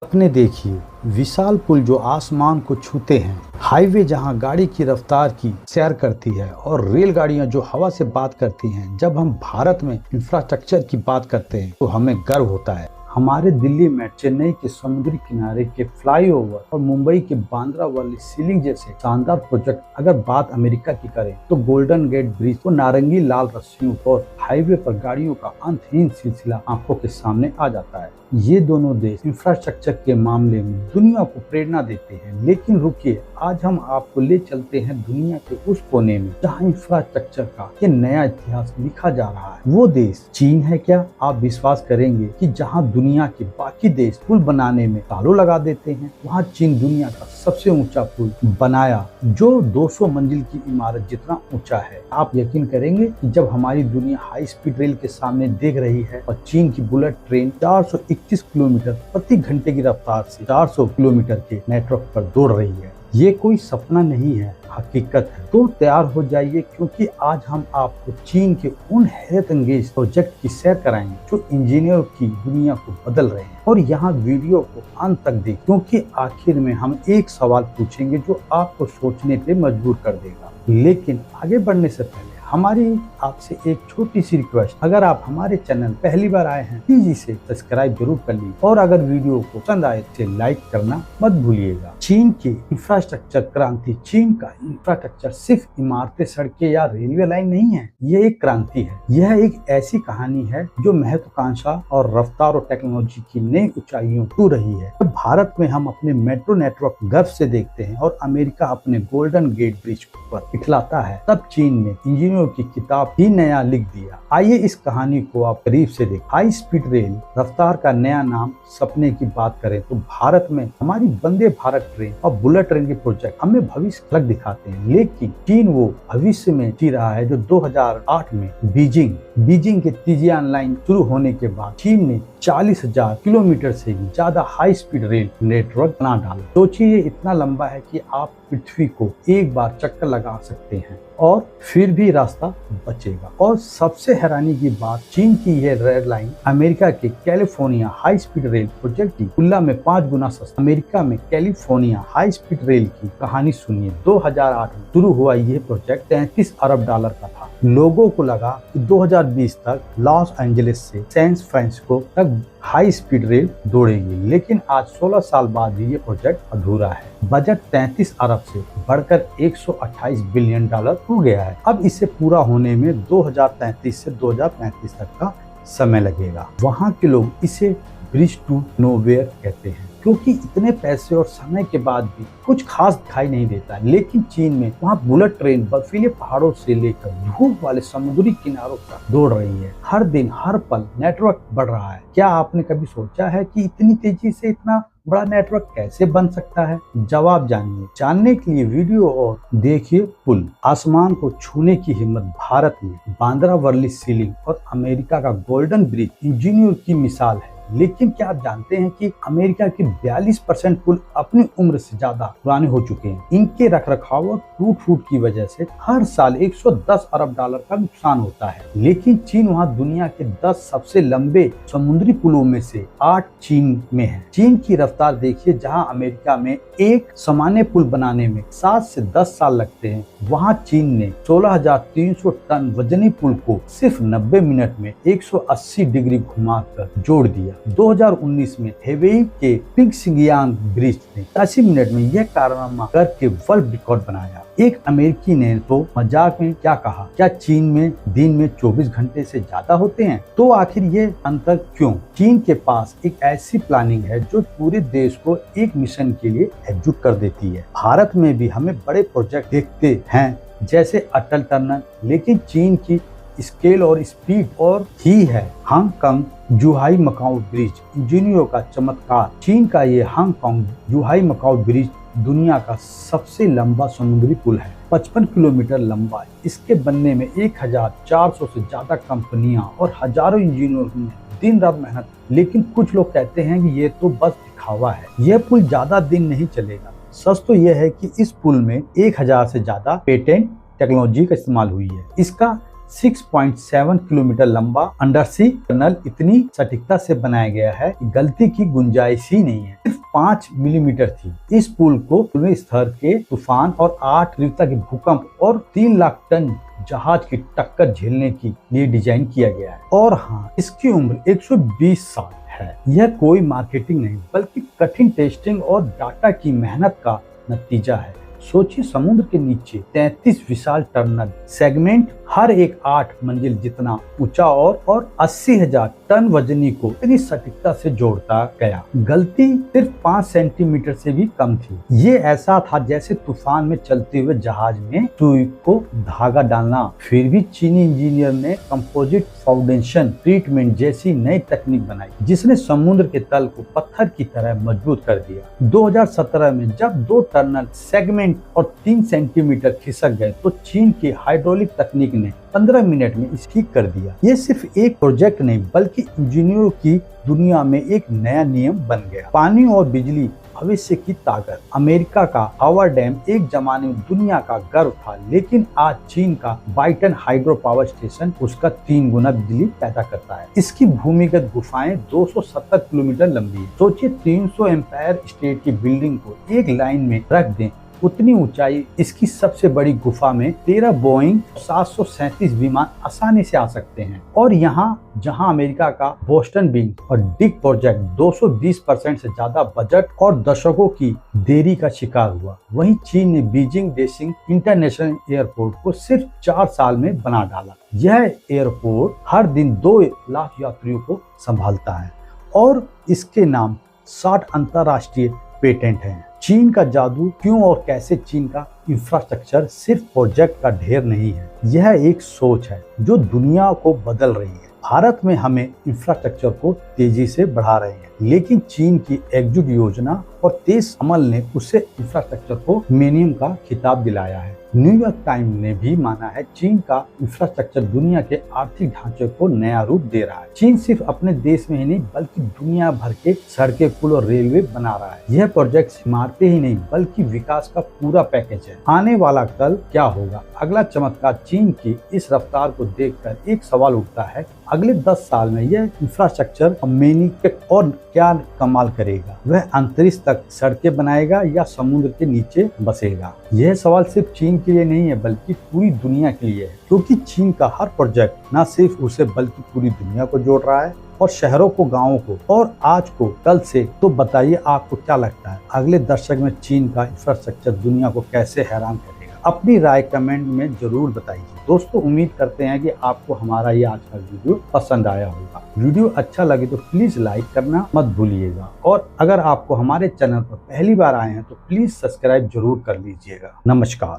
अपने देखिए, विशाल पुल जो आसमान को छूते हैं, हाईवे जहां गाड़ी की रफ्तार की सैर करती है और रेलगाड़ियां जो हवा से बात करती हैं। जब हम भारत में इंफ्रास्ट्रक्चर की बात करते हैं तो हमें गर्व होता है। हमारे दिल्ली में चेन्नई के समुद्री किनारे के फ्लाईओवर और मुंबई के बांद्रा वाली सीलिंग जैसे शानदार प्रोजेक्ट। अगर बात अमेरिका की करें तो गोल्डन गेट ब्रिज और नारंगी लाल रस्सियों और हाईवे पर गाड़ियों का अंतहीन सिलसिला आंखों के सामने आ जाता है। ये दोनों देश इंफ्रास्ट्रक्चर के मामले में दुनिया को प्रेरणा देते हैं। लेकिन रुकिए, आज हम आपको ले चलते हैं दुनिया के उस कोने में जहां इंफ्रास्ट्रक्चर का ये नया इतिहास लिखा जा रहा है। वो देश चीन है। क्या आप विश्वास करेंगे कि जहां दुनिया के बाकी देश पुल बनाने में सालों लगा देते हैं, वहां चीन दुनिया का सबसे ऊंचा पुल बनाया जो 200 मंजिल की इमारत जितना ऊंचा है। आप यकीन करेंगे कि जब हमारी दुनिया हाई स्पीड रेल के सामने देख रही है और चीन की बुलेट ट्रेन 421 किलोमीटर प्रति घंटे की रफ्तार से 400 किलोमीटर के नेटवर्क पर दौड़ रही है। ये कोई सपना नहीं है, हकीकत है। तो तैयार हो जाइए, क्योंकि आज हम आपको चीन के उन हैरत अंगेज प्रोजेक्ट की सैर कराएंगे जो इंजीनियर की दुनिया को बदल रहे हैं। और यहाँ वीडियो को अंत तक देखें, क्योंकि आखिर में हम एक सवाल पूछेंगे जो आपको सोचने पे मजबूर कर देगा। लेकिन आगे बढ़ने से पहले हमारी आपसे एक छोटी सी रिक्वेस्ट, अगर आप हमारे चैनल पहली बार आए हैं प्लीज इसे सब्सक्राइब जरूर कर लीजिए और अगर वीडियो को पसंद आए तो लाइक करना मत भूलिएगा। चीन की इंफ्रास्ट्रक्चर क्रांति। चीन का इंफ्रास्ट्रक्चर सिर्फ इमारतें, सड़कें या रेलवे लाइन नहीं है, ये एक क्रांति है। यह एक ऐसी कहानी है जो महत्वाकांक्षा और रफ्तार और टेक्नोलॉजी की नई ऊंचाइयों छू रही है। तो भारत में हम अपने मेट्रो नेटवर्क गर्व से देखते हैं और अमेरिका अपने गोल्डन गेट ब्रिज पर इखलाता है, तब चीन ने इंजीनियर की किताब ही नया लिख दिया। आइए इस कहानी को आप करीब से देखें। हाई स्पीड रेल रफ्तार का नया नाम सपने की बात करें तो भारत में हमारी वंदे भारत ट्रेन और बुलेट ट्रेन के प्रोजेक्ट हमें भविष्य अलग दिखाते हैं। लेकिन चीन वो भविष्य में जी रहा है जो 2008 में बीजिंग के तिजियान लाइन शुरू होने के बाद चीन ने 40,000 किलोमीटर से भी ज्यादा हाई स्पीड रेल नेटवर्क बना डाला। सोचिए, ये इतना लंबा है कि आप पृथ्वी को एक बार चक्कर लगा सकते हैं और फिर भी रास्ता बचेगा। और सबसे हैरानी की बात, चीन की यह रेल लाइन अमेरिका के California high speed rail project की तुलना में 5 गुना सस्ता। अमेरिका में कैलिफोर्निया हाई स्पीड रेल की कहानी सुनिए। 2008 में शुरू हुआ यह प्रोजेक्ट $33 अरब का था। लोगों को लगा कि 2020 तक लॉस एंजलिस से सैन फ्रांसिस्को तक हाई स्पीड रेल दौड़ेगी, लेकिन आज 16 साल बाद भी ये प्रोजेक्ट अधूरा है। बजट 33 अरब से बढ़कर $128 बिलियन हो गया है। अब इसे पूरा होने में 2033 से 2035 तक का समय लगेगा। वहाँ के लोग इसे ब्रिज टू नोवेयर कहते हैं, क्योंकि इतने पैसे और समय के बाद भी कुछ खास दिखाई नहीं देता। लेकिन चीन में वहाँ बुलेट ट्रेन बर्फीले पहाड़ों से लेकर धूप वाले समुद्री किनारों तक दौड़ रही है। हर दिन हर पल नेटवर्क बढ़ रहा है। क्या आपने कभी सोचा है कि इतनी तेजी से इतना बड़ा नेटवर्क कैसे बन सकता है? जवाब जानने के लिए वीडियो और देखिए पुल। आसमान को छूने की हिम्मत। भारत में बांद्रा वर्ली सीलिंग और अमेरिका का गोल्डन ब्रिज इंजीनियर की मिसाल है। लेकिन क्या आप जानते हैं कि अमेरिका के 42% पुल अपनी उम्र से ज्यादा पुराने हो चुके हैं। इनके रखरखाव और टूट फूट की वजह से हर साल $110 अरब का नुकसान होता है। लेकिन चीन वहां दुनिया के 10 सबसे लंबे समुद्री पुलों में से 8 चीन में है। चीन की रफ्तार देखिए, जहां अमेरिका में एक सामान्य पुल बनाने में 7 से 10 साल लगते हैं, वहां चीन ने 16,300 टन वजनी पुल को सिर्फ 90 मिनट में 180 डिग्री घुमाकर जोड़ दिया। 2019 में हेवेई के पिंगसियांग ब्रिज ने 80 मिनट में यह कारनामा करके वर्ल्ड रिकॉर्ड बनाया। एक अमेरिकी ने तो मजाक में क्या कहा, क्या चीन में दिन में 24 घंटे से ज्यादा होते हैं? तो आखिर ये अंतर क्यों? चीन के पास एक ऐसी प्लानिंग है जो पूरे देश को एक मिशन के लिए एकजुट कर देती है। भारत में भी हमें बड़े प्रोजेक्ट देखते हैं जैसे अटल टनल, लेकिन चीन की स्केल और स्पीड और ही है। हांगकांग जुहाई मकाऊ ब्रिज इंजीनियरों का चमत्कार। चीन का ये हांगकांग जुहाई मकाऊ ब्रिज दुनिया का सबसे लंबा समुद्री पुल है, 55 किलोमीटर लंबा। इसके बनने में 1400 से ज्यादा कंपनियां और हजारों इंजीनियरों ने दिन रात मेहनत। लेकिन कुछ लोग कहते हैं कि ये तो बस दिखावा है, यह पुल ज्यादा दिन नहीं चलेगा। सच तो यह है कि इस पुल में 1000 से ज्यादा पेटेंट टेक्नोलॉजी का इस्तेमाल हुई है। इसका 6.7 किलोमीटर लंबा अंडरसी टनल इतनी सटीकता से बनाया गया है कि गलती की गुंजाइश ही नहीं है। सिर्फ 5 मिलीमीटर थी। इस पुल को पूर्वी स्तर के तूफान और 8 रिक्टर के भूकंप और 3 लाख टन जहाज की टक्कर झेलने के लिए डिजाइन किया गया है। और हाँ, इसकी उम्र 120 साल है। यह कोई मार्केटिंग नहीं बल्कि कठिन टेस्टिंग और डाटा की मेहनत का नतीजा है। सोचिए, समुद्र के नीचे 33 विशाल टनल सेगमेंट, हर एक 8 मंजिल जितना ऊंचा और 80,000 टन वजनी को इतनी सटीकता से जोड़ता गया। गलती सिर्फ 5 सेंटीमीटर से भी कम थी। ये ऐसा था जैसे तूफान में चलते हुए जहाज में सुई को धागा डालना। फिर भी चीनी इंजीनियर ने कंपोजिट फाउंडेशन ट्रीटमेंट जैसी नई तकनीक बनाई, जिसने समुद्र के तल को पत्थर की तरह मजबूत कर दिया। 2017 में जब 2 टनल सेगमेंट और 3 सेंटीमीटर खिसक गए तो चीन की हाइड्रोलिक तकनीक ने 15 मिनट में इसे ठीक कर दिया। ये सिर्फ एक प्रोजेक्ट नहीं बल्कि इंजीनियरों की दुनिया में एक नया नियम बन गया। पानी और बिजली भविष्य की ताकत। अमेरिका का हावर डैम एक जमाने में दुनिया का गर्व था, लेकिन आज चीन का बाइटन हाइड्रो पावर स्टेशन उसका 3 गुना बिजली पैदा करता है। इसकी भूमिगत गुफाएं 270 किलोमीटर लंबी है। सोचिए, 300 एम्पायर स्टेट की बिल्डिंग को एक लाइन में रख दें, उतनी ऊंचाई इसकी सबसे बड़ी गुफा में 13 बोइंग 737 विमान आसानी से आ सकते हैं। और यहाँ जहाँ अमेरिका का बोस्टन बिग और डिक प्रोजेक्ट 220% से ज्यादा बजट और दशकों की देरी का शिकार हुआ, वहीं चीन ने बीजिंग डेसिंग इंटरनेशनल एयरपोर्ट को सिर्फ 4 साल में बना डाला। यह एयरपोर्ट हर दिन 2 लाख यात्रियों को संभालता है और इसके नाम 60 अंतरराष्ट्रीय पेटेंट हैं। चीन का जादू क्यों और कैसे? चीन का इंफ्रास्ट्रक्चर सिर्फ प्रोजेक्ट का ढेर नहीं है, यह एक सोच है जो दुनिया को बदल रही है। भारत में हमें इंफ्रास्ट्रक्चर को तेजी से बढ़ा रहे हैं, लेकिन चीन की एकजुट योजना और तेज अमल ने उसे इंफ्रास्ट्रक्चर को मिलेनियम का खिताब दिलाया है। न्यूयॉर्क टाइम्स ने भी माना है चीन का इंफ्रास्ट्रक्चर दुनिया के आर्थिक ढांचे को नया रूप दे रहा है। चीन सिर्फ अपने देश में ही नहीं बल्कि दुनिया भर के सड़कें, पुल और रेलवे बना रहा है। यह प्रोजेक्ट इमारतें ही नहीं बल्कि विकास का पूरा पैकेज है। आने वाला कल क्या होगा? अगला चमत्कार चीन की इस रफ्तार को देखकर एक सवाल उठता है, अगले 10 साल में यह इंफ्रास्ट्रक्चर और क्या कमाल करेगा? वह अंतरिक्ष तक सड़कें बनाएगा या समुद्र के नीचे बसेगा? यह सवाल सिर्फ चीन के लिए नहीं है बल्कि पूरी दुनिया के लिए है, क्योंकि चीन का हर प्रोजेक्ट न सिर्फ उसे बल्कि पूरी दुनिया को जोड़ रहा है, और शहरों को, गांवों को, और आज को कल से। तो बताइए आपको क्या लगता है, अगले दशक में चीन का इंफ्रास्ट्रक्चर दुनिया को कैसे हैरान करेगा? अपनी राय कमेंट में जरूर बताइए। दोस्तों, उम्मीद करते हैं कि आपको हमारा ये आज का वीडियो पसंद आया होगा। वीडियो अच्छा लगे तो प्लीज लाइक करना मत भूलिएगा, और अगर आपको हमारे चैनल पर पहली बार आए हैं तो प्लीज सब्सक्राइब जरूर कर लीजिएगा। नमस्कार।